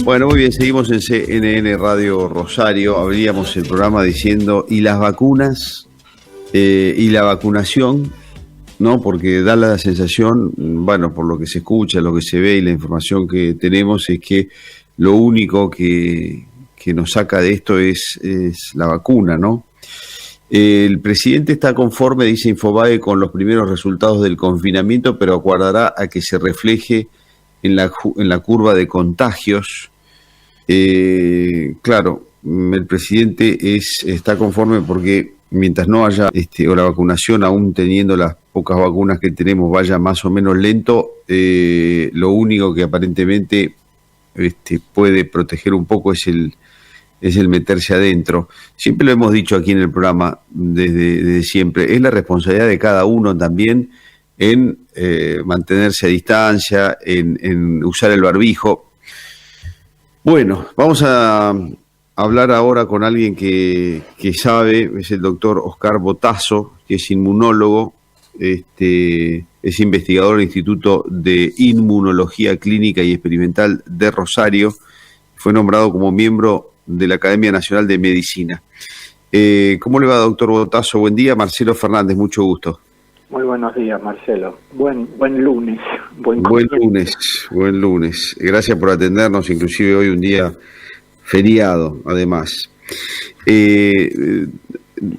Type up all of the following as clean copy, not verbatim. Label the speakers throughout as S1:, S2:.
S1: Bueno, muy bien, seguimos en CNN Radio Rosario. Abríamos el programa diciendo, ¿y las vacunas? Y la vacunación, ¿no? Porque da la sensación, bueno, por lo que se escucha, lo que se ve y la información que tenemos, es que lo único que nos saca de esto es la vacuna, ¿no? El presidente está conforme, dice Infobae, con los primeros resultados del confinamiento, pero aguardará a que se refleje en la curva de contagios. Claro, el presidente está conforme porque mientras no haya o la vacunación, aún teniendo las pocas vacunas que tenemos, vaya más o menos lento, lo único que aparentemente puede proteger un poco es el meterse adentro. Siempre lo hemos dicho aquí en el programa, desde siempre, es la responsabilidad de cada uno también en mantenerse a distancia, en usar el barbijo. Bueno, vamos a hablar ahora con alguien que sabe, es el doctor Oscar Botazo, que es inmunólogo, es investigador del Instituto de Inmunología Clínica y Experimental de Rosario, fue nombrado como miembro de la Academia Nacional de Medicina. ¿Cómo le va, doctor Botazo? Buen día, Marcelo Fernández, mucho gusto.
S2: Muy buenos días, Marcelo. Buen lunes.
S1: Buen lunes. Gracias por atendernos, inclusive hoy un día feriado, además.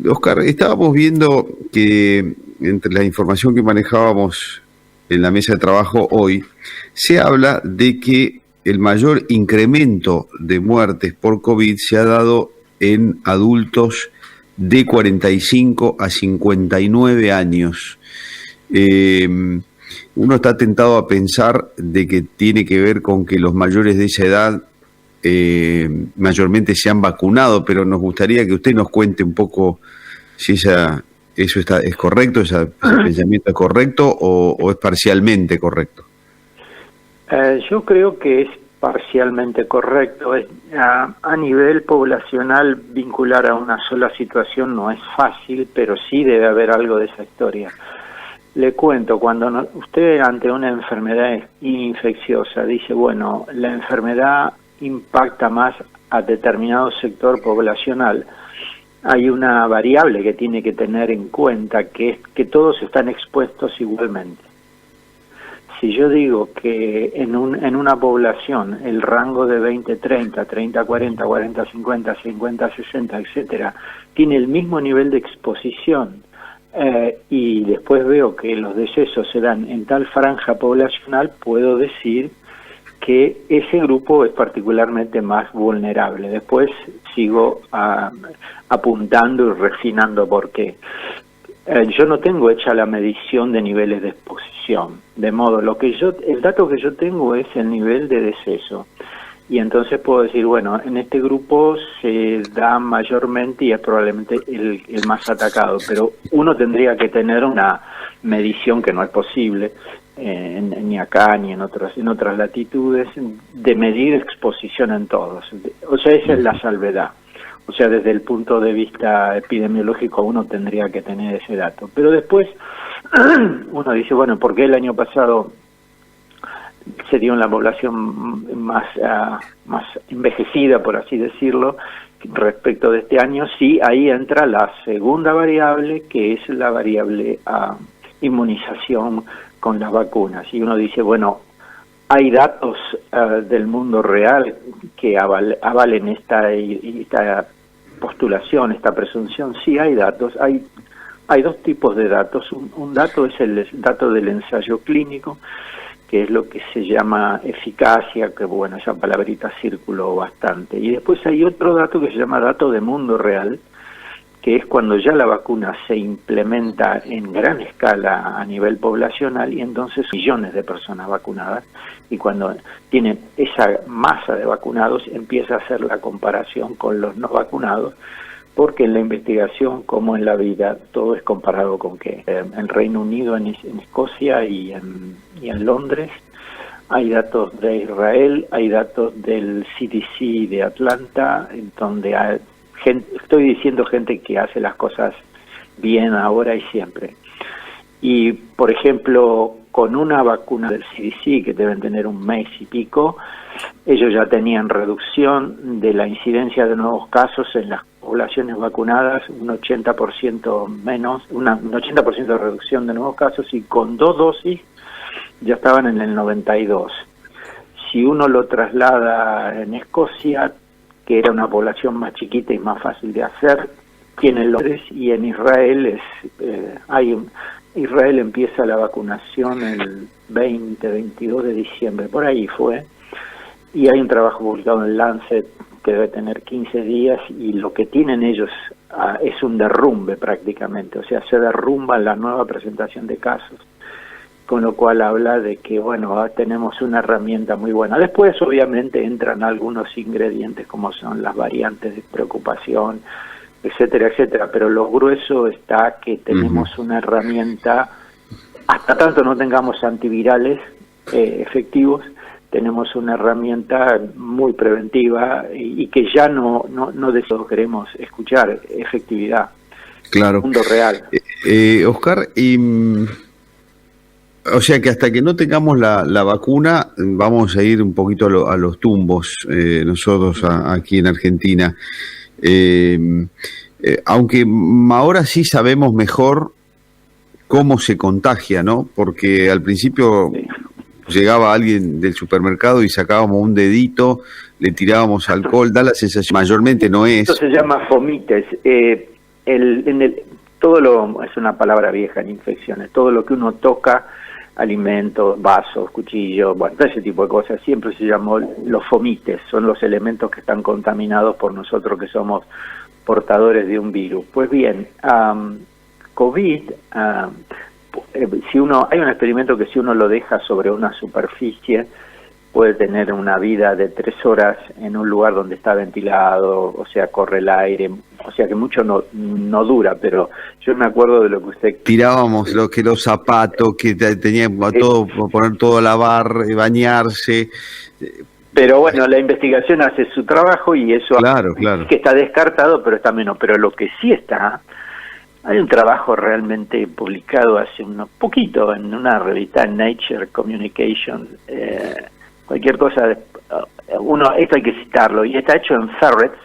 S1: Oscar, estábamos viendo que entre la información que manejábamos en la mesa de trabajo hoy, se habla de que el mayor incremento de muertes por COVID se ha dado en adultos de 45 a 59 años. Uno está tentado a pensar de que tiene que ver con que los mayores de esa edad mayormente se han vacunado, pero nos gustaría que usted nos cuente un poco si eso es correcto, ese pensamiento es correcto o es parcialmente correcto.
S2: Yo creo que es parcialmente correcto. A nivel poblacional, vincular a una sola situación no es fácil, pero sí debe haber algo de esa historia. Le cuento, cuando usted ante una enfermedad infecciosa dice, bueno, la enfermedad impacta más a determinado sector poblacional, hay una variable que tiene que tener en cuenta, que es que todos están expuestos igualmente. Si yo digo que en una población el rango de 20-30, 30-40, 40-50, 50-60, etcétera, tiene el mismo nivel de exposición, y después veo que los decesos se dan en tal franja poblacional, puedo decir que ese grupo es particularmente más vulnerable. Después sigo apuntando y refinando por qué. Yo no tengo hecha la medición de niveles de exposición, de modo el dato que yo tengo es el nivel de deceso. Y entonces puedo decir, bueno, en este grupo se da mayormente y es probablemente el más atacado, pero uno tendría que tener una medición que no es posible, ni acá ni en otras latitudes, de medir exposición en todos. O sea, esa es la salvedad. O sea, desde el punto de vista epidemiológico uno tendría que tener ese dato. Pero después uno dice, bueno, ¿por qué el año pasado se dio en la población más envejecida, por así decirlo, respecto de este año? Sí, ahí entra la segunda variable, que es la variable inmunización con las vacunas. Y uno dice, bueno, hay datos del mundo real que avalen esta postulación, esta presunción. Sí, hay datos. Hay dos tipos de datos. Un dato es el dato del ensayo clínico, que es lo que se llama eficacia, que bueno, esa palabrita circuló bastante. Y después hay otro dato que se llama dato de mundo real, que es cuando ya la vacuna se implementa en gran escala a nivel poblacional y entonces millones de personas vacunadas, y cuando tiene esa masa de vacunados empieza a hacer la comparación con los no vacunados, porque en la investigación como en la vida todo es comparado con que en Reino Unido, en Escocia y en Londres hay datos de Israel, hay datos del CDC de Atlanta, en donde hay estoy diciendo gente que hace las cosas bien ahora y siempre. Y, por ejemplo, con una vacuna del CDC, que deben tener un mes y pico, ellos ya tenían reducción de la incidencia de nuevos casos en las poblaciones vacunadas, un 80% menos, un 80% de reducción de nuevos casos, y con 2 dosis ya estaban en el 92. Si uno lo traslada en Escocia, que era una población más chiquita y más fácil de hacer, tienen los 3, y en Israel Israel empieza la vacunación el 22 de diciembre, por ahí fue, y hay un trabajo publicado en Lancet que debe tener 15 días, y lo que tienen ellos es un derrumbe prácticamente, o sea, se derrumba la nueva presentación de casos, con lo cual habla de que, bueno, tenemos una herramienta muy buena. Después, obviamente, entran algunos ingredientes como son las variantes de preocupación, etcétera, etcétera, pero lo grueso está que tenemos una herramienta, hasta tanto no tengamos antivirales efectivos, tenemos una herramienta muy preventiva y que ya no de eso queremos escuchar, efectividad.
S1: Claro.
S2: Mundo real.
S1: Oscar, o sea que hasta que no tengamos la vacuna vamos a ir un poquito a los tumbos nosotros aquí en Argentina. Aunque ahora sí sabemos mejor cómo se contagia, ¿no? Porque al principio llegaba alguien del supermercado y sacábamos un dedito, le tirábamos alcohol, da la sensación, mayormente no es.
S2: Esto se llama fomites. Es una palabra vieja en infecciones, todo lo que uno toca, alimentos, vasos, cuchillos, bueno, ese tipo de cosas, siempre se llamó los fomites, son los elementos que están contaminados por nosotros que somos portadores de un virus. Pues bien, COVID, hay un experimento que si uno lo deja sobre una superficie, puede tener una vida de 3 horas en un lugar donde está ventilado, o sea, corre el aire, o sea que mucho no dura, pero yo me acuerdo de lo que usted...
S1: Tirábamos los zapatos, que teníamos todo, poner todo a lavar, bañarse...
S2: Pero bueno, la investigación hace su trabajo y eso
S1: claro.
S2: que está descartado, pero está menos. Pero lo que sí está, hay un trabajo realmente publicado hace un poquito en una revista Nature Communication, cualquier cosa, esto hay que citarlo, y está hecho en ferrets,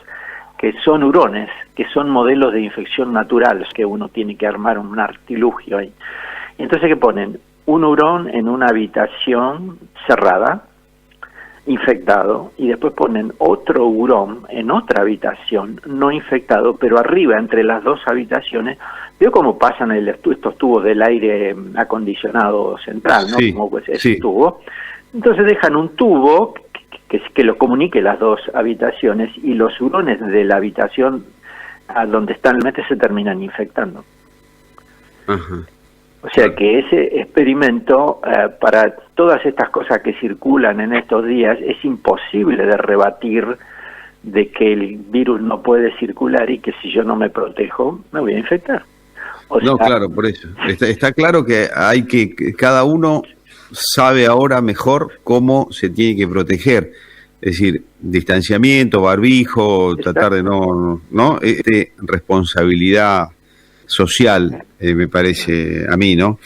S2: que son hurones, que son modelos de infección naturales, que uno tiene que armar un artilugio ahí. Entonces, ¿qué ponen? Un hurón en una habitación cerrada, infectado, y después ponen otro hurón en otra habitación no infectado, pero arriba entre las dos habitaciones, veo cómo pasan estos tubos del aire acondicionado central, ¿no?
S1: Sí,
S2: como pues ese tubo. Entonces dejan un tubo que lo comunique las dos habitaciones, y los hurones de la habitación a donde están se terminan infectando.
S1: Ajá.
S2: O sea que ese experimento, para todas estas cosas que circulan en estos días, es imposible de rebatir de que el virus no puede circular y que si yo no me protejo, me voy a infectar.
S1: Claro, por eso. Está claro que cada uno sabe ahora mejor cómo se tiene que proteger. Es decir, distanciamiento, barbijo, tratar de no responsabilidad social, me parece a mí, ¿no?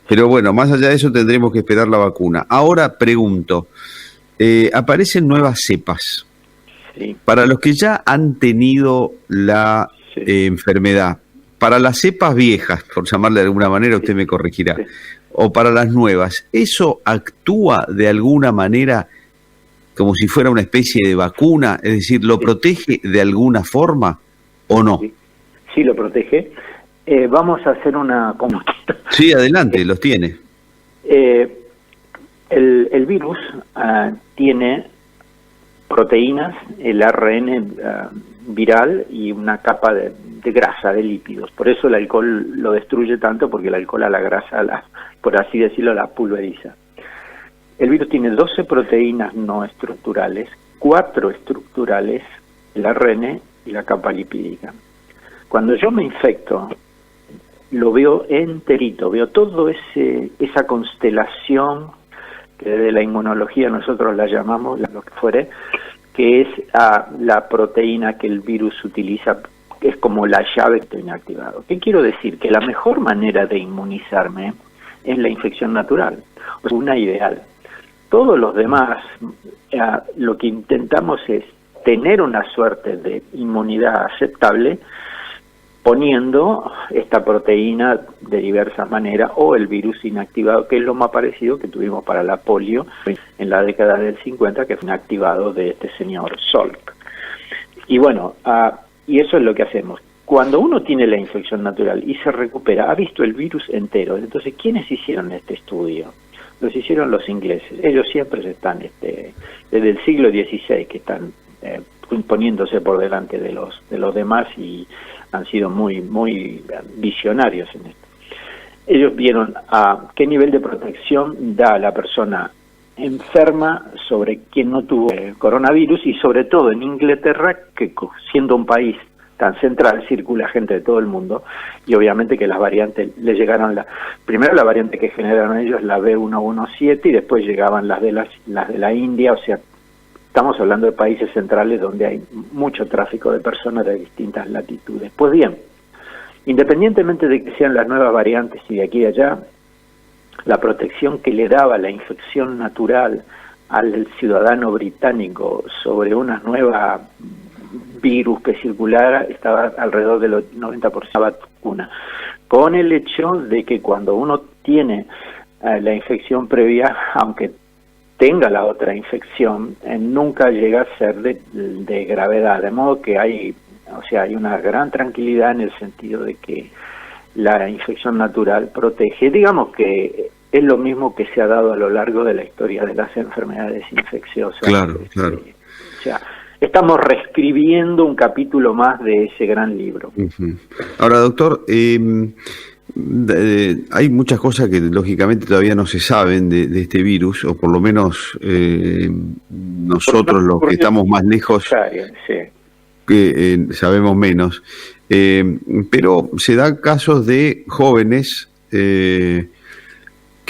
S1: Pero bueno, más allá de eso tendremos que esperar la vacuna. Ahora pregunto, aparecen nuevas cepas.
S2: Sí.
S1: Para los que ya han tenido la enfermedad, para las cepas viejas, por llamarle de alguna manera, usted me corregirá, o para las nuevas, ¿eso actúa de alguna manera como si fuera una especie de vacuna? Es decir, ¿lo protege de alguna forma o no?
S2: Sí, lo protege. Vamos a hacer una...
S1: Sí, adelante, los tiene.
S2: El virus tiene proteínas, el ARN viral y una capa de grasa, de lípidos. Por eso el alcohol lo destruye tanto, porque el alcohol a la grasa, por así decirlo, la pulveriza. El virus tiene 12 proteínas no estructurales, 4 estructurales, el ARN y la capa lipídica. Cuando yo me infecto, lo veo enterito, veo todo esa constelación que desde la inmunología nosotros la llamamos, lo que fuere, que es la proteína que el virus utiliza, que es como la llave que tiene activado. ¿Qué quiero decir? Que la mejor manera de inmunizarme es la infección natural, una ideal. Todos los demás, lo que intentamos es tener una suerte de inmunidad aceptable poniendo esta proteína de diversas maneras o el virus inactivado, que es lo más parecido que tuvimos para la polio en la década del 50, que fue inactivado de este señor Salk. Y bueno, y eso es lo que hacemos. Cuando uno tiene la infección natural y se recupera, ha visto el virus entero. Entonces, ¿quiénes hicieron este estudio? Los hicieron los ingleses. Ellos siempre están, desde el siglo XVI, que están poniéndose por delante de los demás y han sido muy visionarios en esto. Ellos vieron a qué nivel de protección da la persona enferma sobre quien no tuvo coronavirus, y sobre todo en Inglaterra, que siendo un país tan central, circula gente de todo el mundo, y obviamente que las variantes le llegaron, primero la variante que generaron ellos, la B117, y después llegaban las de la India. O sea, estamos hablando de países centrales donde hay mucho tráfico de personas de distintas latitudes. Pues bien, independientemente de que sean las nuevas variantes y de aquí y allá, la protección que le daba la infección natural al ciudadano británico sobre una nueva virus que circulara estaba alrededor del 90% de la vacuna, con el hecho de que cuando uno tiene la infección previa, aunque tenga la otra infección, nunca llega a ser de gravedad, de modo que hay una gran tranquilidad en el sentido de que la infección natural protege. Digamos que es lo mismo que se ha dado a lo largo de la historia de las enfermedades infecciosas.
S1: Claro, claro.
S2: O sea, estamos reescribiendo un capítulo más de ese gran libro.
S1: Uh-huh. Ahora, doctor, hay muchas cosas que lógicamente todavía no se saben de este virus, o por lo menos nosotros los que estamos más lejos que sabemos menos, pero se dan casos de jóvenes que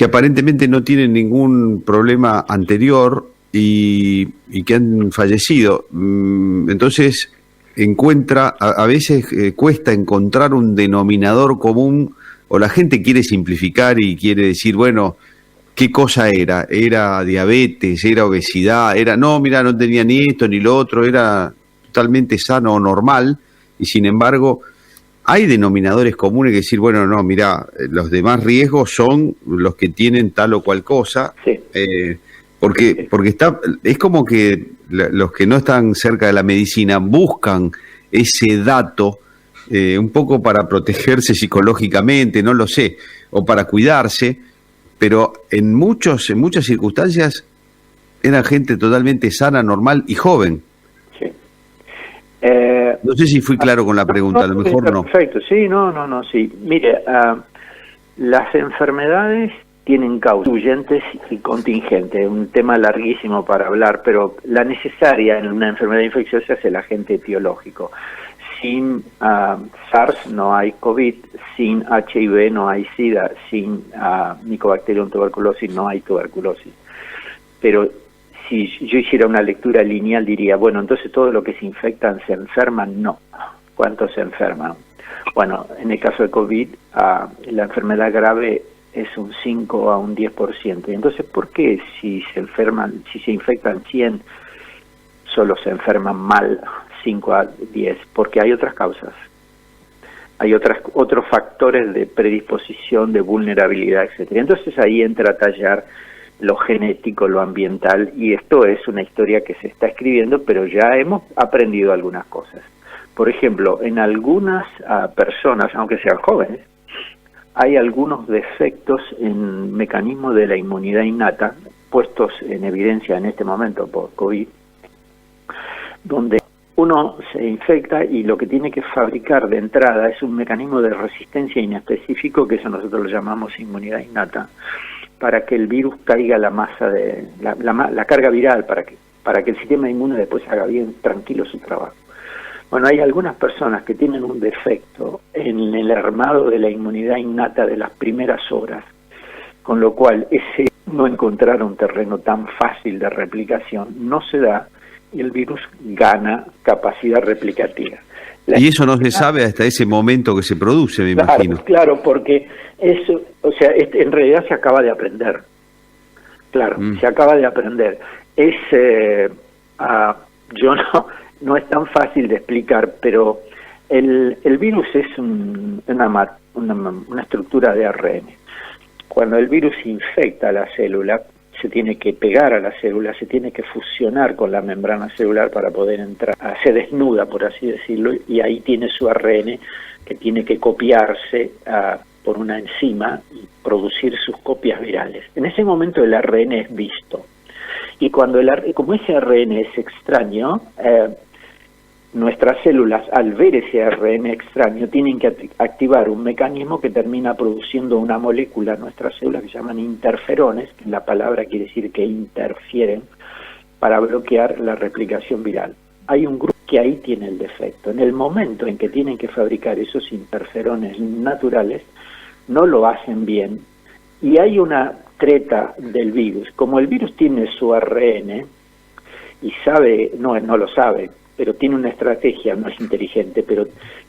S1: aparentemente no tienen ningún problema anterior y que han fallecido. Entonces a veces cuesta encontrar un denominador común, o la gente quiere simplificar y quiere decir, bueno, ¿qué cosa era? ¿Era diabetes? ¿Era obesidad? No tenía ni esto ni lo otro, era totalmente sano o normal, y sin embargo hay denominadores comunes que decir, bueno, no, mira, los demás riesgos son los que tienen tal o cual cosa,
S2: sí.
S1: Porque es como que los que no están cerca de la medicina buscan ese dato un poco para protegerse psicológicamente, no lo sé, o para cuidarse, pero en muchas circunstancias era gente totalmente sana, normal y joven.
S2: Sí.
S1: No sé si fui claro con la pregunta, a lo mejor no.
S2: Perfecto, sí, sí. Mire, las enfermedades tienen causas y contingentes, un tema larguísimo para hablar, pero la necesaria en una enfermedad infecciosa es el agente etiológico. Sin SARS no hay COVID, sin HIV no hay SIDA, sin Mycobacterium tuberculosis no hay tuberculosis. Pero si yo hiciera una lectura lineal diría, bueno, entonces todo lo que se infectan se enferman, no. ¿Cuántos se enferman? Bueno, en el caso de COVID, la enfermedad grave es un 5 a un 10%. Y entonces, ¿por qué si se infectan 100, solo se enferman mal 5 a 10? Porque hay otras causas. Hay otros factores de predisposición, de vulnerabilidad, etcétera. Entonces ahí entra a tallar lo genético, lo ambiental, y esto es una historia que se está escribiendo, pero ya hemos aprendido algunas cosas. Por ejemplo, en algunas personas, aunque sean jóvenes, hay algunos defectos en mecanismos de la inmunidad innata, puestos en evidencia en este momento por COVID, donde uno se infecta y lo que tiene que fabricar de entrada es un mecanismo de resistencia inespecífico, que eso nosotros lo llamamos inmunidad innata, para que el virus caiga a la masa de la carga viral, para que el sistema inmune después haga bien tranquilo su trabajo. Bueno, hay algunas personas que tienen un defecto en el armado de la inmunidad innata de las primeras horas, con lo cual ese no encontrar un terreno tan fácil de replicación no se da, y el virus gana capacidad replicativa.
S1: Y eso no se sabe hasta ese momento que se produce, me imagino.
S2: Claro, porque eso, o sea, en realidad se acaba de aprender. Claro, se acaba de aprender. Yo no es tan fácil de explicar, pero el virus es una estructura de ARN. Cuando el virus infecta la célula, se tiene que pegar a la célula, se tiene que fusionar con la membrana celular para poder entrar, se desnuda, por así decirlo, y ahí tiene su ARN que tiene que copiarse por una enzima y producir sus copias virales. En ese momento el ARN es visto, y como ese ARN es extraño, nuestras células, al ver ese ARN extraño, tienen que activar un mecanismo que termina produciendo una molécula en nuestras células que se llaman interferones, que la palabra quiere decir que interfieren, para bloquear la replicación viral. Hay un grupo que ahí tiene el defecto. En el momento en que tienen que fabricar esos interferones naturales, no lo hacen bien, y hay una treta del virus. Como el virus tiene su ARN y sabe, no lo sabe, pero tiene una estrategia, no es inteligente, pero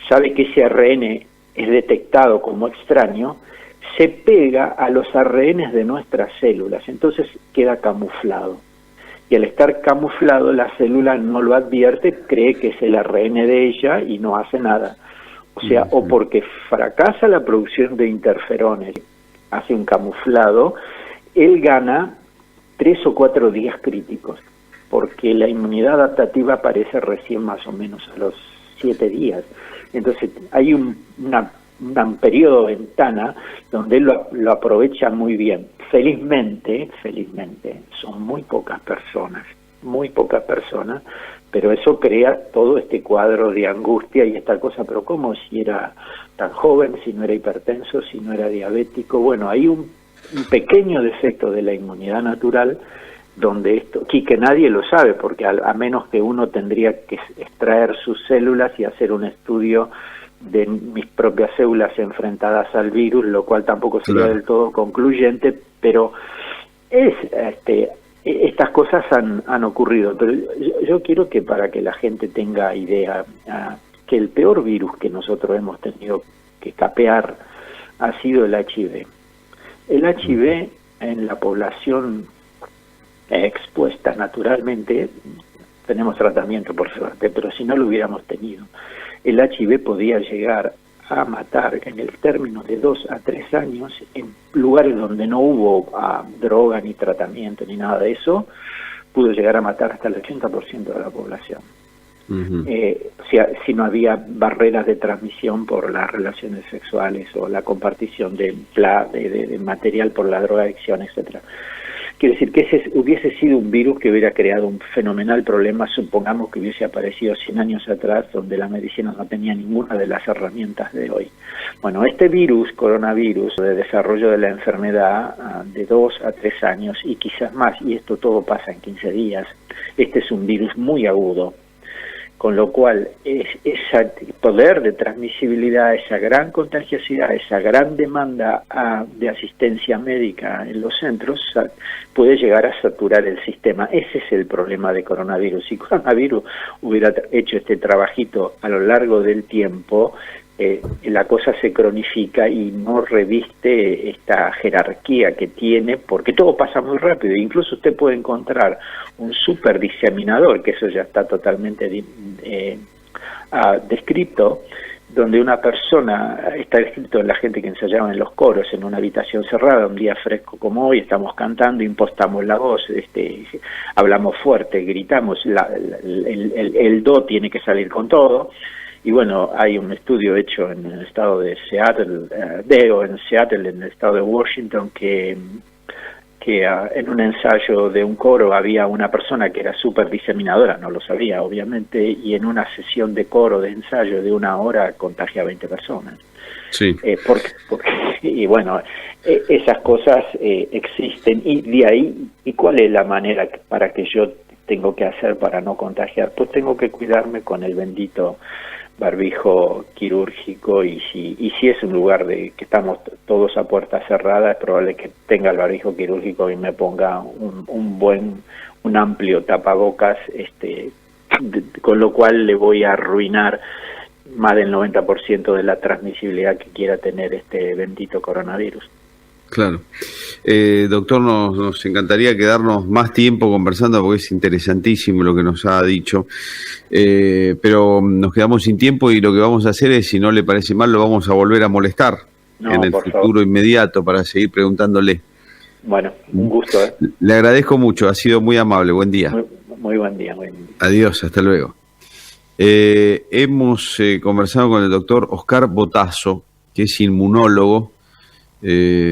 S2: sabe que ese ARN es detectado como extraño, se pega a los ARNs de nuestras células, entonces queda camuflado. Y al estar camuflado, la célula no lo advierte, cree que es el ARN de ella y no hace nada. O sea, o porque fracasa la producción de interferones, hace un camuflado, él gana 3 o 4 días críticos, porque la inmunidad adaptativa aparece recién más o menos a los 7 días. Entonces hay un periodo ventana donde él lo aprovecha muy bien. Felizmente, son muy pocas personas, pero eso crea todo este cuadro de angustia y esta cosa, pero ¿cómo si era tan joven, si no era hipertenso, si no era diabético? Bueno, hay un pequeño defecto de la inmunidad natural, donde esto, y que nadie lo sabe, porque a menos que uno tendría que extraer sus células y hacer un estudio de mis propias células enfrentadas al virus, lo cual tampoco sería del todo concluyente, pero estas cosas han ocurrido. Pero yo quiero que, para que la gente tenga idea, que el peor virus que nosotros hemos tenido que capear ha sido el HIV. El HIV en la población expuesta naturalmente, tenemos tratamiento por suerte, pero si no lo hubiéramos tenido, el HIV podía llegar a matar en el término de 2 a 3 años en lugares donde no hubo droga ni tratamiento ni nada de eso, pudo llegar a matar hasta el 80% de la población. O sea, si no había barreras de transmisión por las relaciones sexuales o la compartición de material por la drogadicción, etcétera. Quiere decir que ese hubiese sido un virus que hubiera creado un fenomenal problema, supongamos que hubiese aparecido 100 años atrás, donde la medicina no tenía ninguna de las herramientas de hoy. Bueno, este virus, coronavirus, de desarrollo de la enfermedad de 2 a 3 años y quizás más, y esto todo pasa en 15 días, este es un virus muy agudo, con lo cual ese poder de transmisibilidad, esa gran contagiosidad, esa gran demanda de asistencia médica en los centros puede llegar a saturar el sistema. Ese es el problema de coronavirus. Si coronavirus hubiera hecho este trabajito a lo largo del tiempo, la cosa se cronifica y no reviste esta jerarquía que tiene, porque todo pasa muy rápido. Incluso usted puede encontrar un super diseminador, que eso ya está totalmente descrito, donde una persona, está descrito en la gente que ensayaba en los coros, en una habitación cerrada, un día fresco como hoy, estamos cantando, impostamos la voz, hablamos fuerte, gritamos, el do tiene que salir con todo. Y bueno, hay un estudio hecho en el estado de Seattle, en el estado de Washington, que en un ensayo de un coro había una persona que era súper diseminadora, no lo sabía obviamente, y en una sesión de coro de ensayo de 1 hora contagia a 20 personas. Sí. Y bueno, esas cosas existen, y de ahí, ¿y cuál es la manera para que yo tengo que hacer para no contagiar? Pues tengo que cuidarme con el bendito barbijo quirúrgico, y si es un lugar que estamos todos a puerta cerrada, es probable que tenga el barbijo quirúrgico y me ponga un buen un amplio tapabocas, con lo cual le voy a arruinar más del 90% de la transmisibilidad que quiera tener este bendito coronavirus.
S1: Claro. Doctor, nos encantaría quedarnos más tiempo conversando porque es interesantísimo lo que nos ha dicho, pero nos quedamos sin tiempo y lo que vamos a hacer es, si no le parece mal, lo vamos a volver a molestar en el futuro favor. Inmediato para seguir preguntándole.
S2: Bueno, un gusto.
S1: Le agradezco mucho, ha sido muy amable, buen día.
S2: Muy buen día.
S1: Adiós, hasta luego. Hemos conversado con el doctor Oscar Botazo, que es inmunólogo.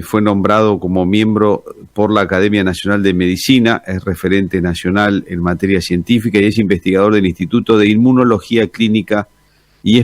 S1: Fue nombrado como miembro por la Academia Nacional de Medicina, es referente nacional en materia científica y es investigador del Instituto de Inmunología Clínica y